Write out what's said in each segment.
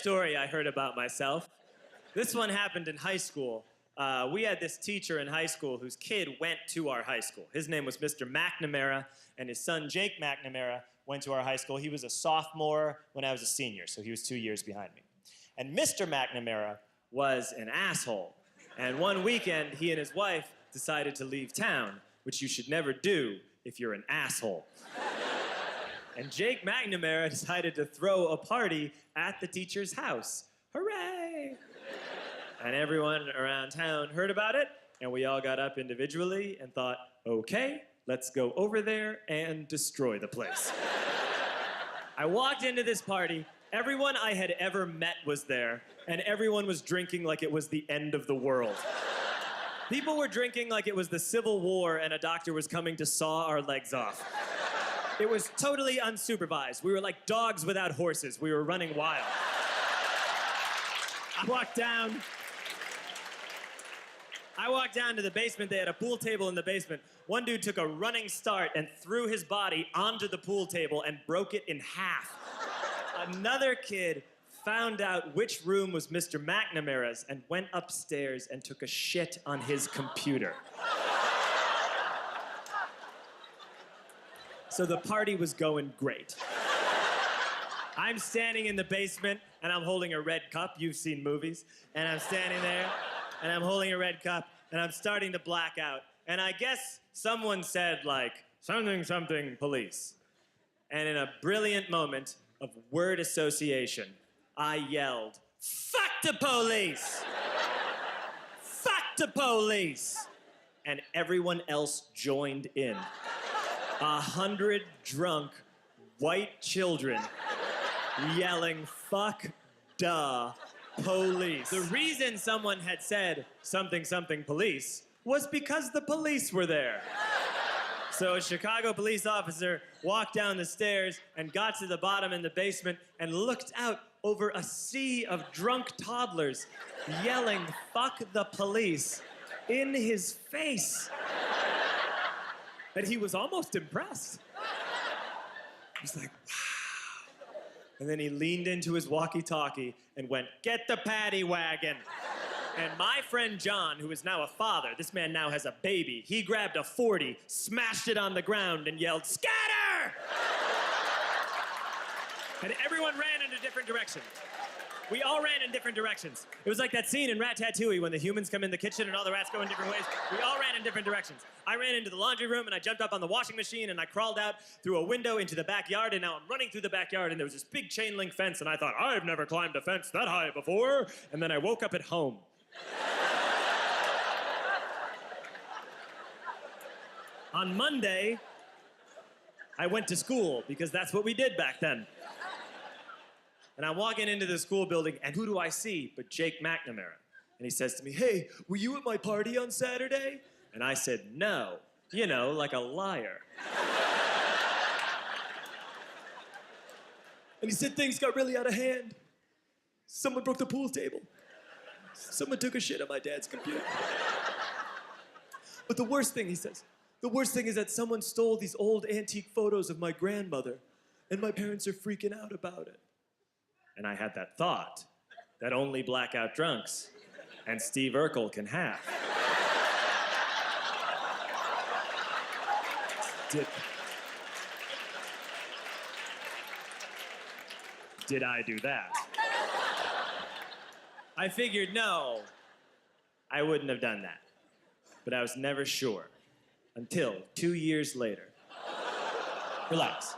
story I heard about myself. This one happened in high school. We had this teacher in high school whose kid went to our high school. His name was Mr. McNamara, and his son, Jake McNamara, went to our high school. He was a sophomore when I was a senior, so he was 2 years behind me. And Mr. McNamara was an asshole. And one weekend, he and his wife decided to leave town, which you should never do if you're an asshole. And Jake McNamara decided to throw a party at the teacher's house. Hooray! And everyone around town heard about it, and we all got up individually and thought, okay, let's go over there and destroy the place. I walked into this party. Everyone I had ever met was there, and everyone was drinking like it was the end of the world. People were drinking like it was the Civil War and a doctor was coming to saw our legs off. It was totally unsupervised. We were like dogs without horses. We were running wild. I walked down to the basement. They had a pool table in the basement. One dude took a running start and threw his body onto the pool table and broke it in half. Another kid found out which room was Mr. McNamara's and went upstairs and took a shit on his computer. So the party was going great. I'm standing in the basement and I'm holding a red cup. You've seen movies. And I'm standing there and I'm holding a red cup and I'm starting to black out. And I guess someone said, like, something, something, police. And in a brilliant moment of word association, I yelled, fuck the police! Fuck the police! And everyone else joined in. 100 drunk white children yelling, fuck the police. The reason someone had said something, something, police was because the police were there. So a Chicago police officer walked down the stairs and got to the bottom in the basement and looked out over a sea of drunk toddlers yelling, fuck the police, in his face. And he was almost impressed. He was like, wow. And then he leaned into his walkie-talkie and went, get the paddy wagon. And my friend John, who is now a father, this man now has a baby, he grabbed a 40, smashed it on the ground, and yelled, scatter! And everyone ran in a different direction. We all ran in different directions. It was like that scene in Ratatouille when the humans come in the kitchen and all the rats go in different ways. We all ran in different directions. I ran into the laundry room and I jumped up on the washing machine and I crawled out through a window into the backyard, and now I'm running through the backyard and there was this big chain link fence and I thought, I've never climbed a fence that high before. And then I woke up at home. On Monday, I went to school because that's what we did back then. And I'm walking into the school building, and who do I see but Jake McNamara? And he says to me, hey, were you at my party on Saturday? And I said, no. You know, like a liar. And he said things got really out of hand. Someone broke the pool table. Someone took a shit on my dad's computer. But the worst thing, he says, the worst thing is that someone stole these old antique photos of my grandmother, and my parents are freaking out about it. And I had that thought that only blackout drunks and Steve Urkel can have. Did I do that? I figured, no, I wouldn't have done that. But I was never sure until 2 years later. Relax.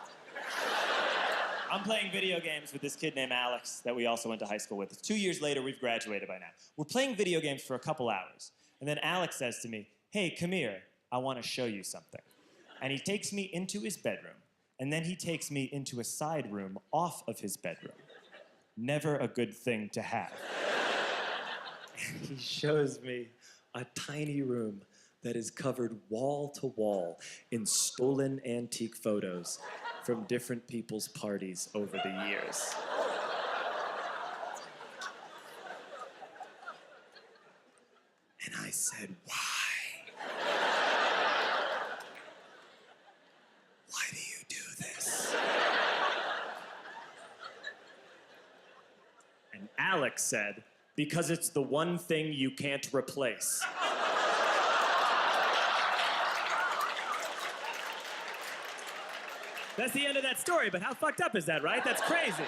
I'm playing video games with this kid named Alex that we also went to high school with. 2 years later, we've graduated by now. We're playing video games for a couple hours. And then Alex says to me, hey, come here, I want to show you something. And he takes me into his bedroom, and then he takes me into a side room off of his bedroom. Never a good thing to have. And he shows me a tiny room that is covered wall to wall in stolen antique photos from different people's parties over the years. And I said, why? Why do you do this? And And Alex said, because it's the one thing you can't replace. That's the end of that story, but how fucked up is that, right? That's crazy.